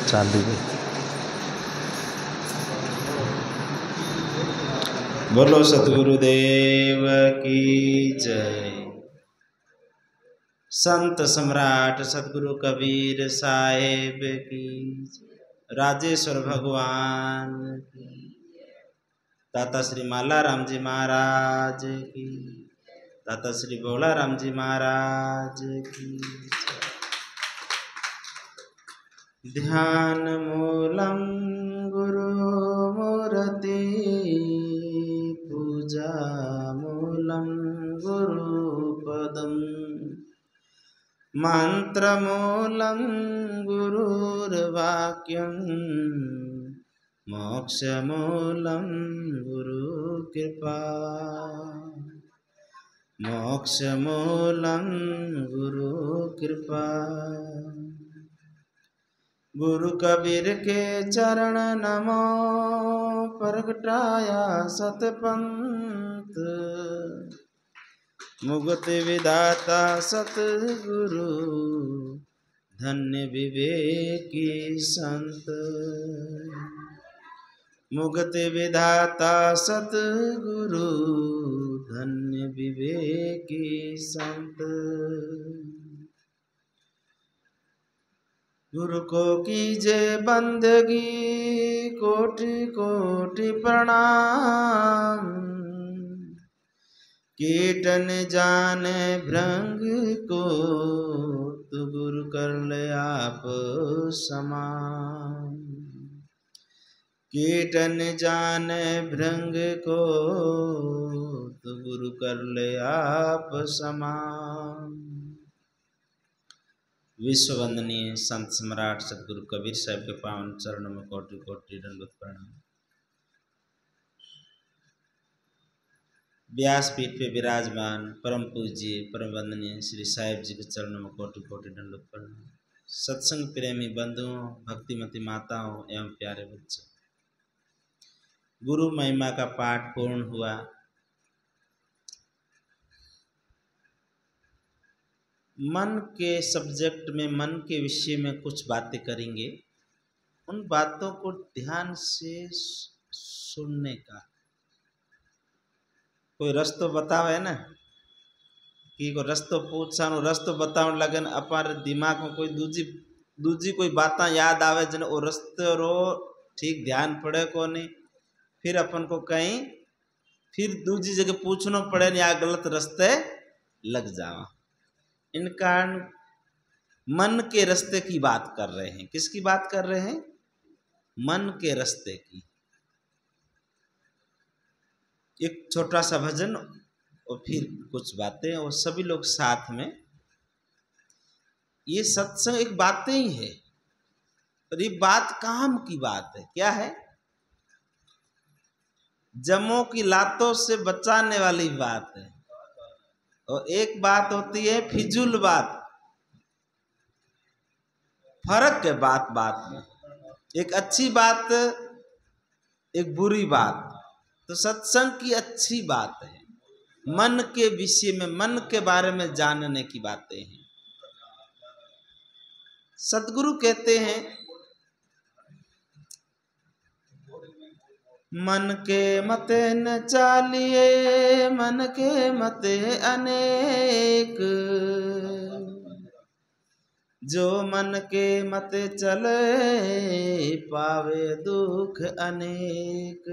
चालू है। बोलो सतगुरुदेव की जय। संत सम्राट सतगुरु कबीर साहेब की जय। राजेश्वर भगवान की, दाता श्री माला राम जी महाराज की, दाता श्री भोला राम जी महाराज की। ध्यान मूलम गुरु मूर्ति, पूजा मूलम गुरुपदम, मंत्र मूलम गुरुर्वाक्यम, मोक्ष मूलम गुरु कृपा, मोक्ष मूलम गुरु कृपा। गुरु कबीर के चरण नमो, प्रगटाया सतपंथ, मुक्ति विदाता सतगुरु, धन्य विवेकी संत। मुक्ति विदाता सतगुरु, धन्य विवेकी संत। गुरु को कीजे बंदगी, कोटि कोटि प्रणाम, कीटन जाने भृंग को, तू गुरु कर ले आप समान। कीटन जाने भृंग को, तू गुरु कर ले आप समान। विश्व वंदनीय संत सम्राट सतगुरु कबीर साहब के पावन चरणों में कोटि कोटि दंडवत प्रणाम। व्यासपीठ पे विराजमान परम पूज्य परम वंदनीय श्री साहिब जी के चरणों में कोटि कोटि दंडवत प्रणाम। सत्संग प्रेमी बंधुओं, भक्तिमती माताओं एवं प्यारे बच्चों, गुरु महिमा का पाठ पूर्ण हुआ। मन के सब्जेक्ट में, मन के विषय में कुछ बातें करेंगे। उन बातों को ध्यान से सुनने का। कोई रस्तो बतावे ना, कि कोई रस्तो पूछा रस्तो बताओ लगन, अपार दिमाग में कोई दूजी कोई बात याद आवे जन वो रस्तो रो ठीक ध्यान पड़े को नहीं, फिर अपन को कहीं फिर दूजी जगह पूछना पड़े या गलत रास्ते लग जावा। इन कारण मन के रास्ते की बात कर रहे हैं। किसकी बात कर रहे हैं? मन के रास्ते की। एक छोटा सा भजन और फिर कुछ बातें, और सभी लोग साथ में। ये सत्संग एक बातें ही है, और ये बात काम की बात है। क्या है? जमों की लातों से बचाने वाली बात है। और एक बात होती है फिजूल बात, फर्क है बात बात में। एक अच्छी बात, एक बुरी बात। तो सत्संग की अच्छी बात है, मन के विषय में, मन के बारे में जानने की बातें हैं। सतगुरु कहते हैं, मन के मते न चालिए, मन के मते अनेक, जो मन के मते चले, पावे दुख अनेक।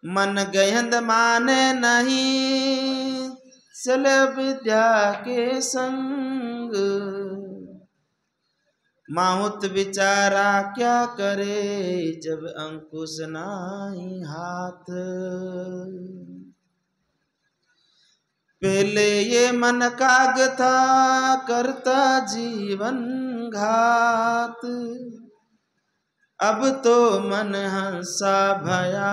मन गहंद माने नहीं, चले विद्या के संग, माहुत विचारा क्या करे, जब अंकुश नाई हाथ। पहले ये मन काग था, करता जीवन घात, अब तो मन हंसा भया,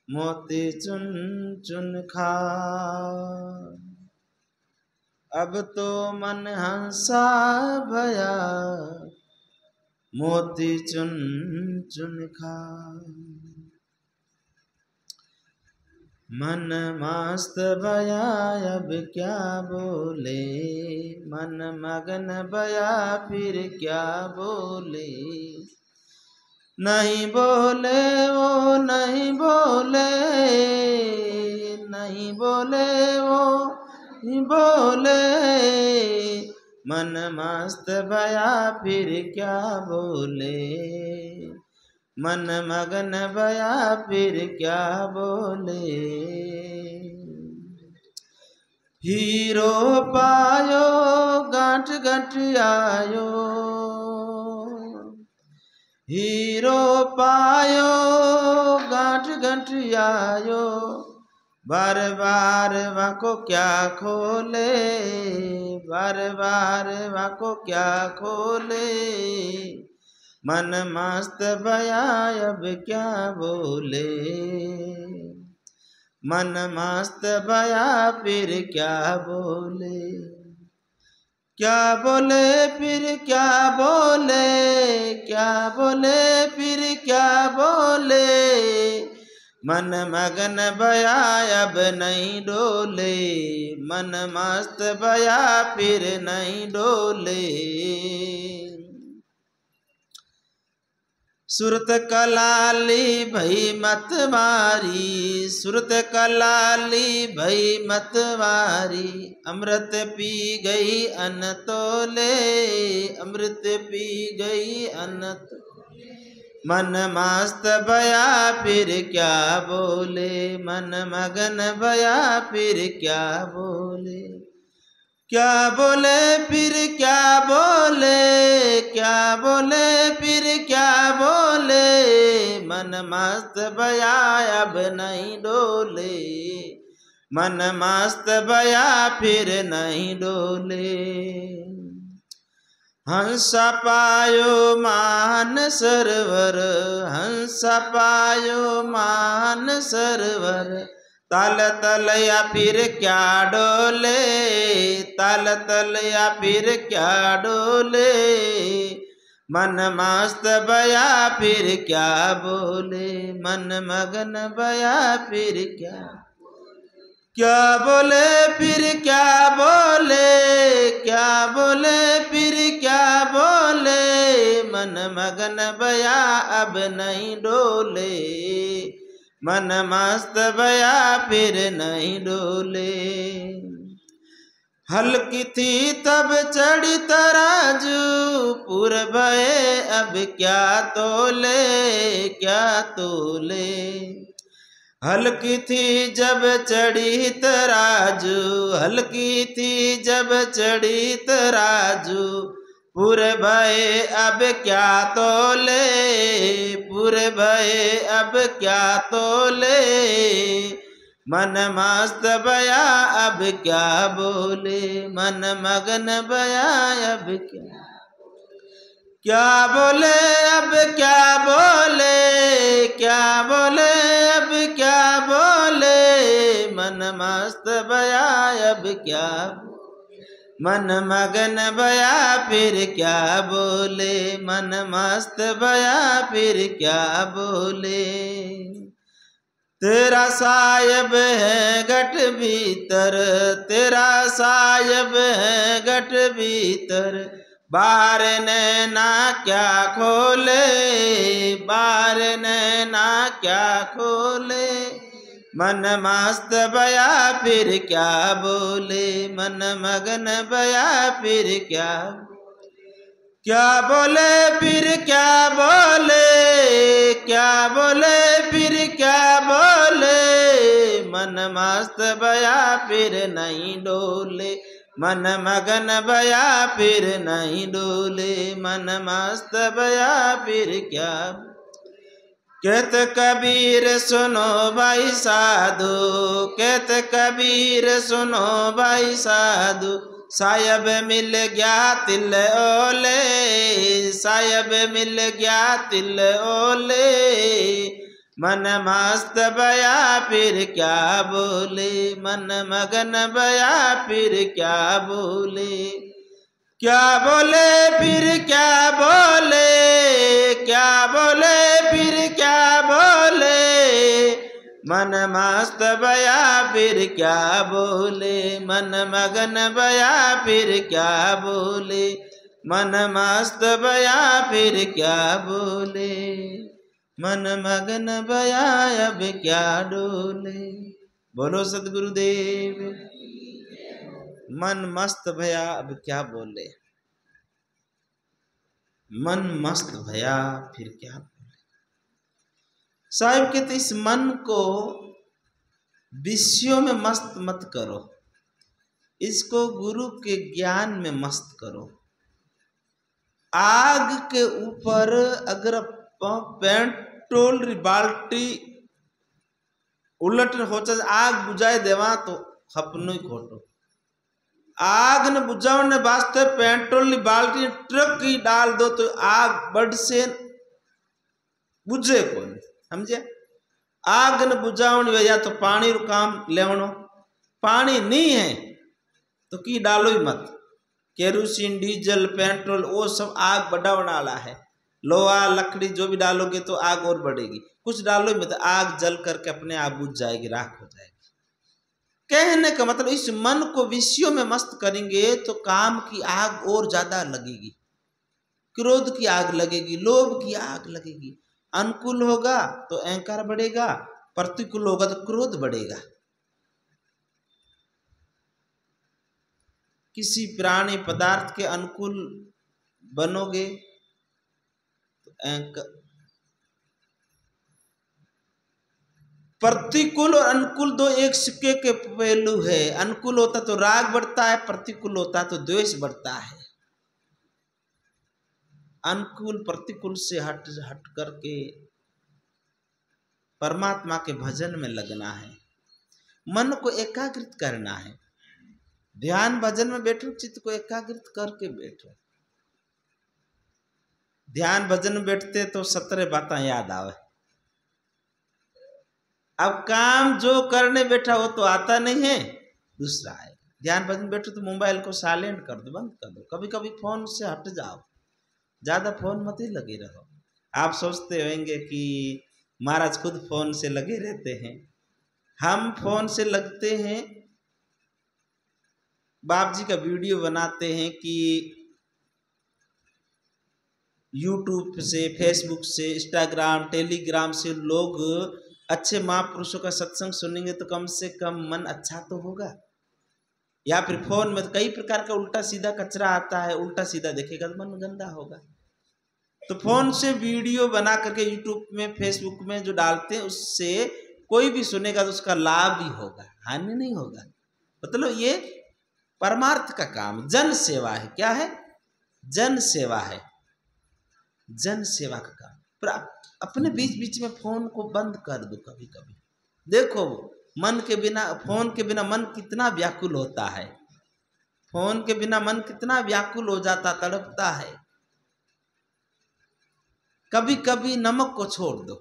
मोती चुन चुन खा। अब तो मन हंसा भया, मोती चुन चुन खा। मन मस्त भया अब क्या बोले, मन मगन भया फिर क्या बोले। नहीं बोले वो नहीं बोले, नहीं बोले वो नहीं बोले, मन मस्त भया फिर क्या बोले, मन मगन भया फिर क्या बोले। हीरो पायो गांठ गांठ आयो, हीरो पायो गांठ गांठ आयो, बार बार वाको क्या खोले, बार बार वाको क्या खोले। मन मस्त भया अब क्या बोले, मन मस्त भया फिर क्या बोले। क्या बोले फिर क्या बोले, क्या बोले फिर क्या बोले, मन मगन भया अब नहीं डोले, मन मस्त भया फिर नहीं डोले। सुरत कलाली भई मत मारी, सुरत कलाली भई मत मारी, अमृत पी गई अन तोले, अमृत पी गई अन तोले। मन मस्त भया फिर क्या बोले, मन मगन भया फिर क्या बोले। क्या बोले फिर क्या बोले, क्या बोले फिर क्या बोले, मन मस्त भया अब नहीं डोले, मन मस्त भया फिर नहीं डोले। हंस पायो मान सरवर, हंस पायो मान सरवर, ताल तल या फिर क्या डोले, ताल तल या फिर क्या डोले। मन मस्त भया फिर क्या बोले, मन मगन भया फिर क्या, क्या बोले फिर क्या बोले, क्या बोले फिर क्या बोले, मन मगन भया अब नहीं डोले, मन मस्त भया फिर नहीं डोले। हल्की थी तब चढ़ी तराजू, पुर भये अब क्या तोले, क्या तोले। हल्की थी जब चढ़ी तराजू, हल्की थी जब चढ़ी तराजू, पूरे भये अब क्या तोले, पूरे भये अब क्या तोले। मन मस्त भया अब क्या बोले, मन मगन भया अब क्या, क्या बोले अब क्या बोले, क्या बोले अब क्या बोले। मन मस्त भया अब क्या, मन मगन भया फिर क्या बोले, मन मस्त भया फिर क्या बोले। तेरा सायब है घट भीतर, तेरा सायब है घट भीतर, बाहर नैना क्या खोले, बाहर नैना क्या खोले। मन मस्त भया फिर क्या बोले, मन मगन भया फिर क्या, क्या बोले फिर क्या बोले, क्या बोले फिर क्या बोले। मन मस्त भया फिर नहीं डोले, मन मगन भया फिर नहीं डोले, मन मस्त भया फिर क्या। कहत कबीर सुनो भाई साधु, कहत कबीर सुनो भाई साधु, सायब मिल गया तिल ओले, सायब मिल गया तिल ओले। मन मस्त भया फिर क्या बोले, मन मगन भया फिर क्या बोले। क्या बोले फिर क्या बोले, क्या बोले फिर क्या बोले। मन मस्त भया फिर क्या बोले, मन मगन भया फिर क्या बोले, मन मस्त भया फिर क्या बोले, मन मगन भया अब क्या डोले। बोलो सदगुरुदेव। मन मस्त भया अब क्या बोले, मन मस्त भया फिर क्या बोले। साहिब कहते इस मन को विषयों में मस्त मत करो, इसको गुरु के ज्ञान में मस्त करो। आग के ऊपर अगर पेट्रोल री बाल्टी उलट हो आग बुझाए देवा तो खपनो ही खोटो। आग ने बुझाने वास्ते पेट्रोल की बाल्टी ट्रक की डाल दो तो आग बढ़ से बुझे कौन, समझे। आग ने बुझाने या तो पानी रो काम लेवनो, पानी नहीं है तो की डालो ही मत। केरोसिन डीजल पेट्रोल वो सब आग बढ़ाने वाला है। लोहा लकड़ी जो भी डालोगे तो आग और बढ़ेगी, कुछ डालो ही मत, आग जल करके अपने आप बुझ जाएगी, राख हो जाएगी। कहने का मतलब इस मन को विषयों में मस्त करेंगे तो काम की आग और ज्यादा लगेगी, क्रोध की आग लगेगी, लोभ की आग लगेगी। अनुकूल होगा तो अहंकार बढ़ेगा, प्रतिकूल होगा तो क्रोध बढ़ेगा। किसी प्राणी पदार्थ के अनुकूल बनोगे तो अहंकार, प्रतिकूल और अनुकूल दो एक सिक्के के पहलू है। अनुकूल होता तो राग बढ़ता है, प्रतिकूल होता तो द्वेष बढ़ता है। अनुकूल प्रतिकूल से हट करके परमात्मा के भजन में लगना है, मन को एकाग्रित करना है। ध्यान भजन में बैठो, चित्त को एकाग्रित करके बैठो। ध्यान भजन में बैठते तो 17 बातें याद आवे। अब काम जो करने बैठा वो तो आता नहीं है, दूसरा है। ध्यान भजन बैठो तो मोबाइल को साइलेंट कर दो, बंद कर दो। कभी कभी फोन से हट जाओ, ज्यादा फोन मत ही लगे रहो। आप सोचते होंगे कि महाराज खुद फोन से लगे रहते हैं। हम फोन से लगते हैं, बाप जी का वीडियो बनाते हैं कि यूट्यूब से, फेसबुक से, इंस्टाग्राम, टेलीग्राम से लोग अच्छे महापुरुषों का सत्संग सुनेंगे तो कम से कम मन अच्छा तो होगा। या फिर फोन में कई प्रकार का उल्टा सीधा कचरा आता है, उल्टा सीधा देखेगा तो मन गंदा होगा। तो फोन से वीडियो बना करके यूट्यूब में, फेसबुक में जो डालते हैं उससे कोई भी सुनेगा तो उसका लाभ ही होगा, हानि नहीं होगा। मतलब ये परमार्थ का काम जन सेवा है। क्या है? जन सेवा है, जन सेवा का काम। पर अपने बीच बीच में फोन को बंद कर दो। कभी कभी देखो मन के बिना, फोन के बिना मन कितना व्याकुल होता है। फोन के बिना मन कितना व्याकुल हो जाता, तड़पता है। कभी कभी नमक को छोड़ दो,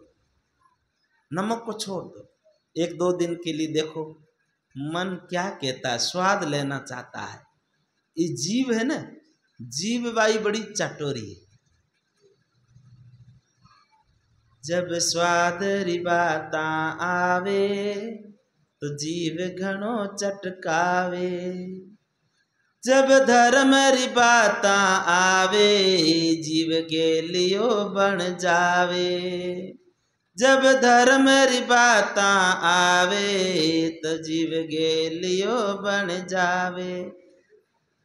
नमक को छोड़ दो 1-2 दिन के लिए। देखो मन क्या कहता है, स्वाद लेना चाहता है। ये जीव है ना, जीव बाई बड़ी चटोरी है। जब स्वाद री बाता आवे तो जीव घणो चटकावे। जब धर्म री बाता आवे जीव गेलियो बन जावे। जब धर्म री बाता आवे तो जीव गेलियो बन जावे।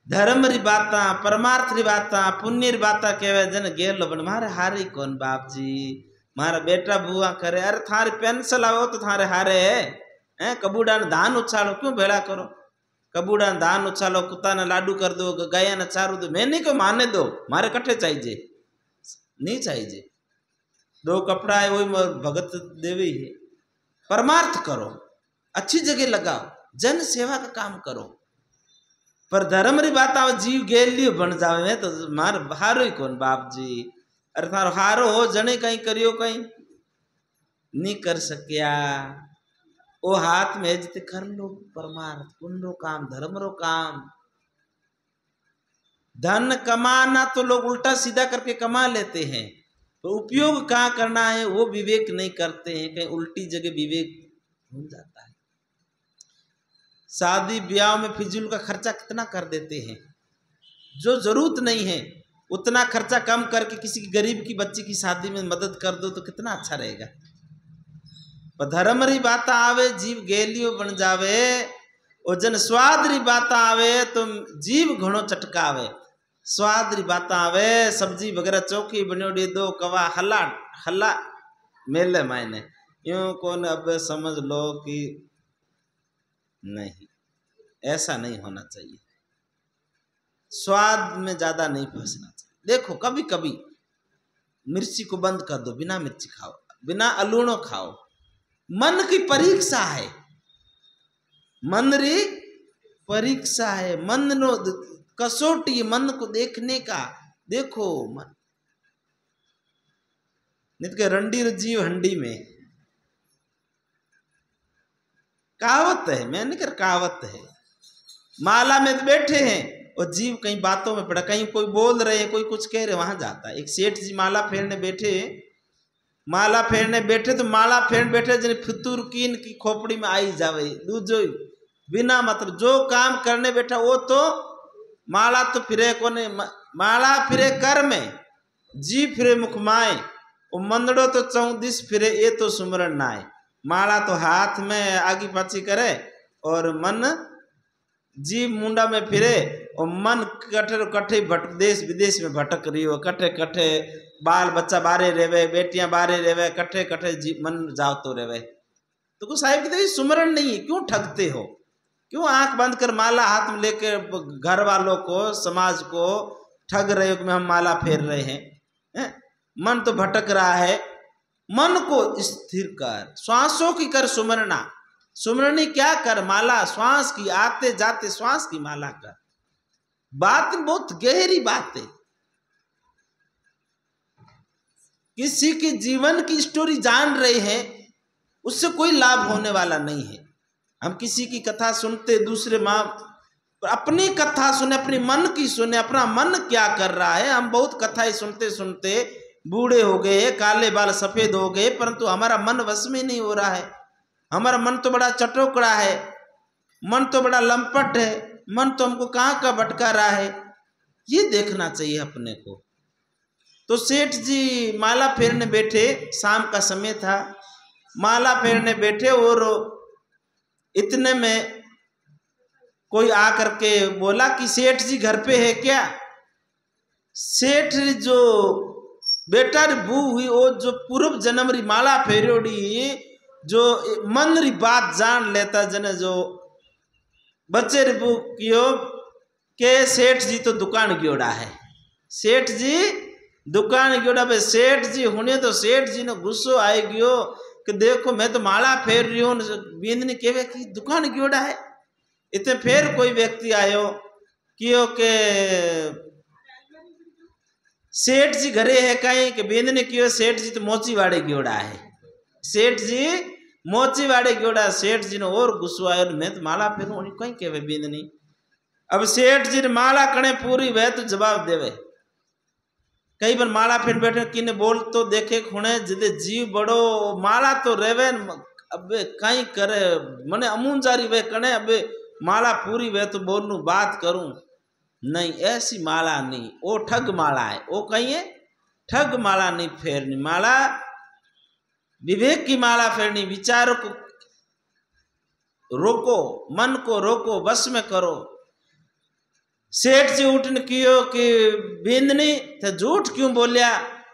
धर्म री बाता, परमार्थ री बाता, पुण्य री बाता कहवे जन गेलो बन। मारे हारी कौन बाप जी, मारा बेटा बुआ करे, अरे थारे पेंसिल आओ तो थारे हारे है। कबूड़ा ने धान उछालो, क्यों भेड़ा करो? कबूड़ा ने धान उछालो, कुत्ता ने लाडू कर दो, गाया ने चारू दो। मैं नहीं को माने दो, मारे कट्ठे चाहिए नहीं चाहिए। 2 कपड़ा है वही भगत देवी है। परमार्थ करो, अच्छी जगह लगाओ, जन सेवा का काम करो। पर धर्म री बात आओ जीव गेलियो बन जावे तो मार हारो ही कौन बाप जी। अरे थारो हारो हो जने कहीं करियो, कहीं नहीं कर सकिया। ओ हाथ में जिते कर लो परमार्थ, पुण्य रो काम, धर्म रो काम। धन कमाना तो लोग उल्टा सीधा करके कमा लेते हैं, तो उपयोग कहाँ करना है वो विवेक नहीं करते हैं। कहीं उल्टी जगह विवेक भूल जाता है। शादी ब्याह में फिजूल का खर्चा कितना कर देते हैं, जो जरूरत नहीं है उतना खर्चा कम करके किसी की गरीब की बच्ची की शादी में मदद कर दो तो कितना अच्छा रहेगा। पर धर्म री बात आवे जीव गेलियो बन जावे, और जन स्वाद री बात आवे तो जीव घणो चटकावे। स्वाद री बात आवे सब्जी वगैरह चौकी बनोड़ी दो कवा हला हला मेले मायने यूं कौन अब समझ लो कि नहीं, ऐसा नहीं होना चाहिए। स्वाद में ज्यादा नहीं फंसना चाहिए। देखो कभी कभी मिर्ची को बंद कर दो, बिना मिर्ची खाओ, बिना अलूणो खाओ। मन की परीक्षा है, मन री परीक्षा है, मन नो कसौटी, मन को देखने का। देखो मन नित के रंडी जीव हंडी में, कहावत है, मैं नहीं कर कहावत है। माला में तो बैठे हैं और जीव कहीं बातों में पड़ा, कहीं कोई बोल रहे हैं, कोई कुछ कह रहे, वहां जाता है। एक सेठ जी माला फेरने बैठे, माला फेरने बैठे तो माला फेरने बैठे जिन्हें फितूर कीन की खोपड़ी में आई जावे। दूजो बिना मतलब जो काम करने बैठा वो तो माला तो फिरे कोने, माला फिरे कर में, जी फिरे मुख माए, वो मंदड़ो तो चौदिस फिरे, ये तो सुमरण नाय। माला तो हाथ में आगी पाछी करे और मन जी मुंडा में फिरे, और मन कठे कठे देश विदेश में भटक रही हो, कठे कठे बाल बच्चा बारे रेवे, बेटियां बारे रेवे, कठे कठे मन जाओ तो रेवे। तो को साहिब की सुमरण नहीं है, क्यों ठगते हो, क्यों आंख बंद कर माला हाथ में लेके घर वालों को समाज को ठग रहे हो कि हम माला फेर रहे हैं? मन तो भटक रहा है, मन को स्थिर कर, श्वासों की कर सुमरना। सुमरनी क्या कर, माला श्वास की, आते जाते श्वास की माला कर। बात बहुत गहरी बात है। किसी के जीवन की स्टोरी जान रहे हैं उससे कोई लाभ होने वाला नहीं है। हम किसी की कथा सुनते, दूसरे माँ अपनी कथा सुने, अपनी मन की सुने, अपना मन क्या कर रहा है। हम बहुत कथाएं सुनते सुनते बूढ़े हो गए, काले बाल सफेद हो गए, परंतु हमारा मन वश में नहीं हो रहा है। हमारा मन तो बड़ा चटोकड़ा है, मन तो बड़ा लंपट है, मन तो हमको कहाँ का भटका रहा है, ये देखना चाहिए अपने को। तो सेठ जी माला फेरने बैठे, शाम का समय था, माला फेरने बैठे और इतने में कोई आकर के बोला कि सेठ जी घर पे है क्या। सेठ जो बेटा री बू हुई, वो जो पूर्व जन्म री माला फेरोड़ी, जो मन री बात जान लेता, जने जो बच्चे री बू कियो के सेठ जी तो दुकान गियोड़ा है, सेठ जी दुकान गियोड़ा। भाई सेठ जी होने तो सेठ जी ने गुस्सो आए गयो कि देखो मैं तो माला फेर रही हूँ, बींदनी केवे की दुकान गियोड़ा है। इतने फिर कोई व्यक्ति आयो कियो के सेठ जी घरे है कहीं के बींदनी कियो, सेठ जी तो मोची वाड़े गियोड़ा है, सेठ जी मोची वाड़े गियोड़ा। सेठ जी ने और गुस्सो आयो, मैं तो माला फेरू कहीं केवे बींदनी। अब सेठ जी ने माला कणे पूरी वह तो जवाब देवे। कई बार माला फिर बैठे किने बोल तो देखे खुणे जिदे जीव बड़ो माला तो रेवे, अबे कहीं करे मने अमुंजारी वे कने, अबे माला पूरी वे तो बोलूं बात करूं नहीं, ऐसी माला नहीं, वो ठग माला है। वो कहीं है ठग माला नहीं फेरनी, माला विवेक की माला फेरनी। विचारों को रोको, मन को रोको, बस में करो। सेठ जी उठन कियो कि बींदनी थे झूठ क्यों बोलिया।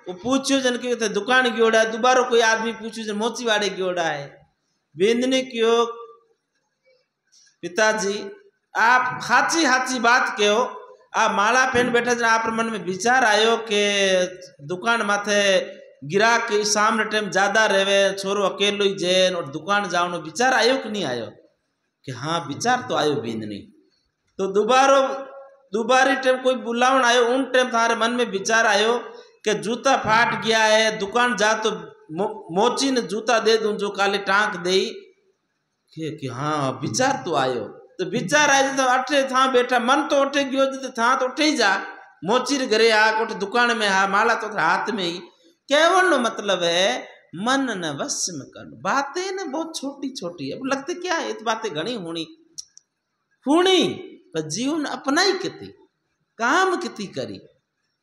वो पूछ्यो जन क्यों थे दुकान गियोड़ा, दोबारा कोई आदमी पूछ्यो जन मोची वाड़े गियोड़ा है। बींदनी क्यों पिताजी आप हाची हाची बात कहो, आप माला पहन बैठा जन आप मन में विचार आयो कि दुकान माथे गिराक के सामने टाइम ज्यादा रहे, छोरो अकेलो ही जैन और दुकान जाओ, विचार आयो कि नहीं आयो? कि हाँ विचार तो आयो बींदनी। तो दोबारी टाइम कोई बुलावन आयो, उन टाइम तुम्हारे मन में विचार आयो कि जूता फाट गया है, दुकान जा तो मोची ने जूता दे दूं जो काले टांक दे कि हाँ विचार तो आयो। तो विचार आए तो अठे था बैठा, मन तो उठे गयो था तो उठे ही जा, मोची रे घरे आ कोट दुकान में हा, माला तो हाथ में ही। कहवन नो मतलब है मन न वश में कर। बातें न बहुत छोटी छोटी, अब लगते क्या है, तो बातें घनी होनी होनी, पर जीवन अपना ही किती काम किती करी।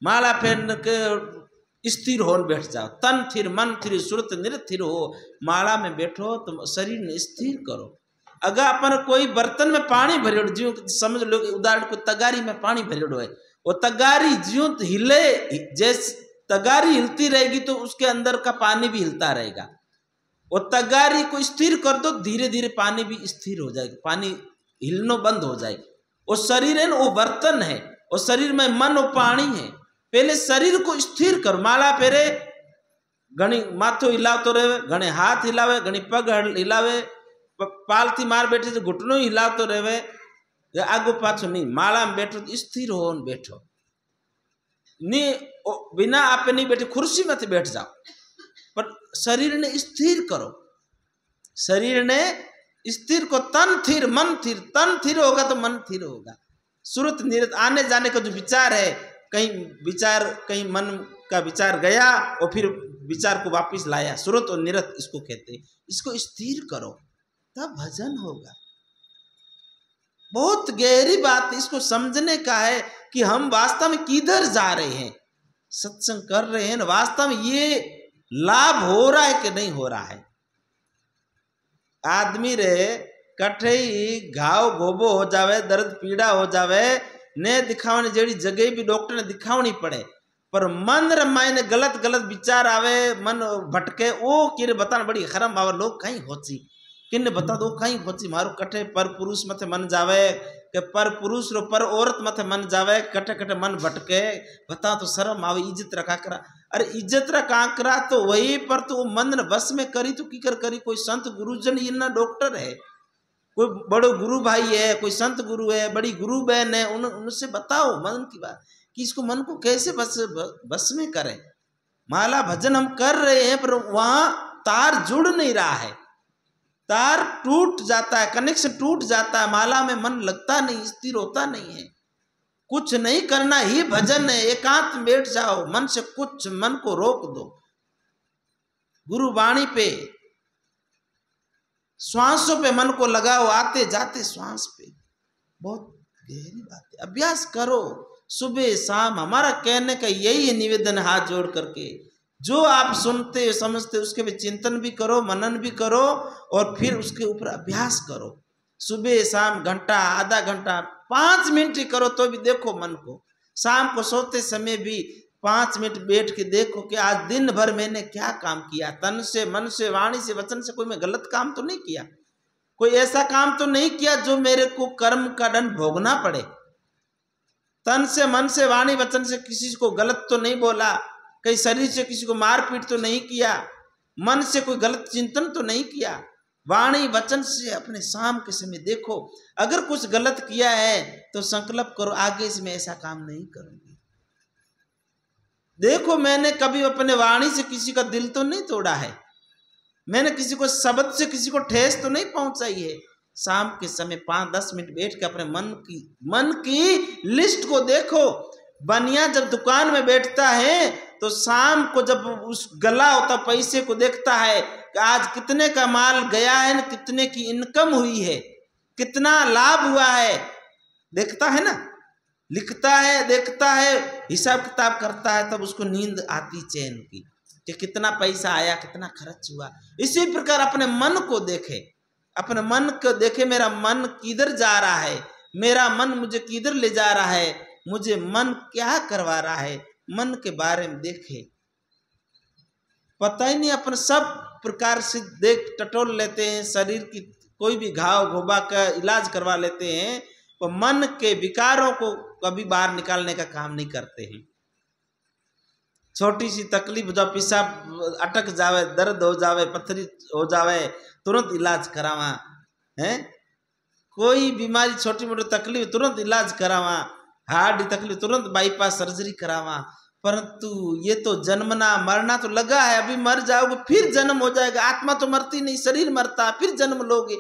माला पहन के स्थिर हो बैठ जाओ, तन थिर मन थिर सुरत निरथिर हो। माला में बैठो तुम शरीर ने स्थिर करो। अगर अपन कोई बर्तन में पानी भरियोड़, ज्यों समझ लो उदाहरण को तगारी में पानी भरियोड़ है, वो तगारी ज्यों हिले, जैसे तगारी हिलती रहेगी तो उसके अंदर का पानी भी हिलता रहेगा। वो तगारी को स्थिर कर दो, धीरे धीरे पानी भी स्थिर हो जाएगा, पानी हिलनो बंद हो जाएगी। वो शरीर है ना, वो बर्तन है, वो शरीर में मन और पानी है। पहले शरीर को स्थिर करो। माला फेरे घनी माथो हिलावतो रहे, घने हाथ हिलावे, घनी पग हिलावे, पालती मार बैठे तो घुटनों हिलावतो रहे, आगो पाछो नहीं। माला में बैठो तो स्थिर हो बैठो, नहीं बिना आपे नहीं बैठे, कुर्सी में तो बैठ जाओ, पर शरीर ने स्थिर करो। शरीर ने स्थिर को, तन थिर मन थिर, तन थिर होगा तो मन थिर होगा। सुरत निरत, आने जाने का जो विचार है, कहीं विचार, कहीं मन का विचार गया और फिर विचार को वापस लाया, सुरत और निरत इसको कहते हैं। इसको स्थिर करो तब भजन होगा। बहुत गहरी बात इसको समझने का है कि हम वास्तव में किधर जा रहे हैं। सत्संग कर रहे हैं, वास्तव में ये लाभ हो रहा है कि नहीं हो रहा है। आदमी रे कठे घाव गोबो हो जावे, दर्द पीड़ा हो जावे, ने दिखावनी जेड़ी जगह भी डॉक्टर ने दिखावनी पड़े, पर मन रमाय ने गलत गलत विचार आवे, मन भटके, वो किरे बताना बड़ी खरम आवे। लोग कहीं होची किन्ने बता दो कहीं होची, मारो कठे पर पुरुष मथे मन जावे के पर पुरुष रो पर औरत मथे मन जावे, कटे कटे मन भटके, बता तो शर्म आवे। इज्जत रखा करा, अरे इज्जत रखा करा तो वही पर तो मन ने बस में करी तो की कर करी। कोई संत गुरुजन इन्ना डॉक्टर है, कोई बड़ो गुरु भाई है, कोई संत गुरु है, बड़ी गुरु बहन है, उनसे बताओ मन की बात कि इसको मन को कैसे बस में करें। माला भजन हम कर रहे हैं पर वहां तार जुड़ नहीं रहा है, तार टूट जाता है, कनेक्शन टूट जाता है, माला में मन लगता नहीं, स्थिर होता नहीं है। कुछ नहीं करना ही भजन है। एकांत में बैठ जाओ, मन से कुछ, मन को रोक दो, गुरु वाणी पे, श्वासों पे मन को लगाओ, आते जाते श्वास पे। बहुत गहरी बात है, अभ्यास करो सुबह शाम। हमारा कहने का यही है निवेदन, हाथ जोड़ करके जो आप सुनते समझते उसके भी चिंतन भी करो, मनन भी करो और फिर उसके ऊपर अभ्यास करो। सुबह शाम घंटा, आधा घंटा, 5 मिनट ही करो तो भी देखो मन को। शाम को सोते समय भी 5 मिनट बैठ के देखो कि आज दिन भर मैंने क्या काम किया, तन से, मन से, वाणी से, वचन से। कोई मैं गलत काम तो नहीं किया, कोई ऐसा काम तो नहीं किया जो मेरे को कर्म का दंड भोगना पड़े। तन से, मन से, वाणी, वचन से किसी को गलत तो नहीं बोला, कहीं शरीर से किसी को मारपीट तो नहीं किया, मन से कोई गलत चिंतन तो नहीं किया, वाणी वचन से अपने शाम के समय देखो। अगर कुछ गलत किया है तो संकल्प करो, आगे से मैं ऐसा काम नहीं करूंगी। देखो मैंने कभी अपने वाणी से किसी का दिल तो नहीं तोड़ा है, मैंने किसी को शब्द से किसी को ठेस तो नहीं पहुंचाई है। शाम के समय 5-10 मिनट बैठ के अपने मन की लिस्ट को देखो। बनिया जब दुकान में बैठता है तो शाम को जब उस गला होता पैसे को देखता है कि आज कितने का माल गया है, कितने की इनकम हुई है, कितना लाभ हुआ है, देखता है ना, लिखता है, देखता है, हिसाब किताब करता है, तब उसको नींद आती चैन की कि कितना पैसा आया, कितना खर्च हुआ। इसी प्रकार अपने मन को देखे, अपने मन को देखे, मेरा मन किधर जा रहा है, मेरा मन मुझे किधर ले जा रहा है, मुझे मन क्या करवा रहा है, मन के बारे में देखे। पता ही नहीं, अपन सब प्रकार से देख टटोल लेते हैं, शरीर की कोई भी घाव घोबा का इलाज करवा लेते हैं, तो मन के विकारों को कभी बाहर निकालने का काम नहीं करते हैं। छोटी सी तकलीफ जब पेशाब अटक जावे, दर्द हो जावे, पथरी हो जावे, तुरंत इलाज करावा है। कोई बीमारी छोटी मोटी तकलीफ तुरंत इलाज करावा, हार्ट की तकलीफ तुरंत बाईपास सर्जरी करावा। परंतु ये तो जन्मना मरना तो लगा है, अभी मर जाओगे फिर जन्म हो जाएगा। आत्मा तो मरती नहीं, शरीर मरता, फिर जन्म लोगे।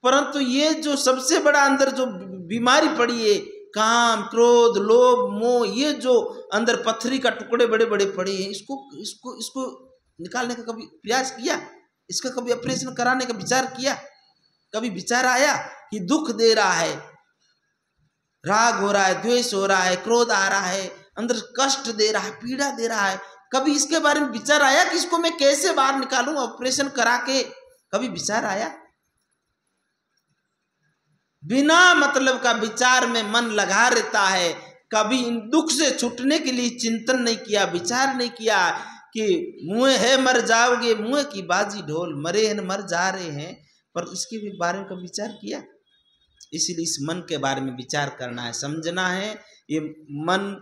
परंतु ये जो सबसे बड़ा अंदर जो बीमारी पड़ी है, काम, क्रोध, लोभ, मोह, ये जो अंदर पथरी का टुकड़े बड़े बड़े पड़े हैं, इसको निकालने का कभी प्रयास किया? इसका कभी ऑपरेशन कराने का विचार किया? कभी विचार आया कि दुख दे रहा है, राग हो रहा है, द्वेष हो रहा है, क्रोध आ रहा है, अंदर कष्ट दे रहा है, पीड़ा दे रहा है, कभी इसके बारे में विचार आया कि इसको मैं कैसे बाहर निकालूं ऑपरेशन करा के? कभी विचार आया? बिना मतलब का विचार में मन लगा रहता है। कभी इन दुख से छूटने के लिए चिंतन नहीं किया, विचार नहीं किया कि मुँह है मर जाओगे, मुँह की बाजी ढोल, मरे हैं मर जा रहे हैं, पर इसके भी बारे में कभी विचार किया? इसीलिए इस मन के बारे में विचार करना है, समझना है। ये मन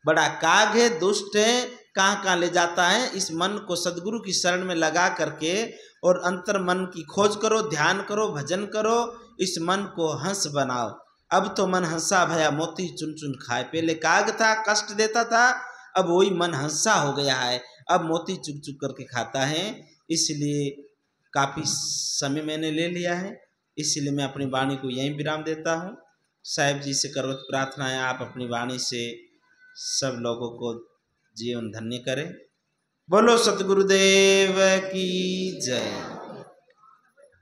बड़ा काग है, दुष्ट है, कहाँ कहाँ ले जाता है। इस मन को सदगुरु की शरण में लगा करके और अंतर मन की खोज करो, ध्यान करो, भजन करो, इस मन को हंस बनाओ। अब तो मन हंसा भया मोती चुन चुन खाए। पहले काग था, कष्ट देता था, अब वही मन हंसा हो गया है, अब मोती चुग चुग करके खाता है। इसलिए काफ़ी समय मैंने ले लिया है, इसलिए मैं अपनी वाणी को यहीं विराम देता हूँ। साहिब जी से करवत प्रार्थना है, आप अपनी वाणी से सब लोगों को जीवन धन्य करें। बोलो सतगुरुदेव की जय।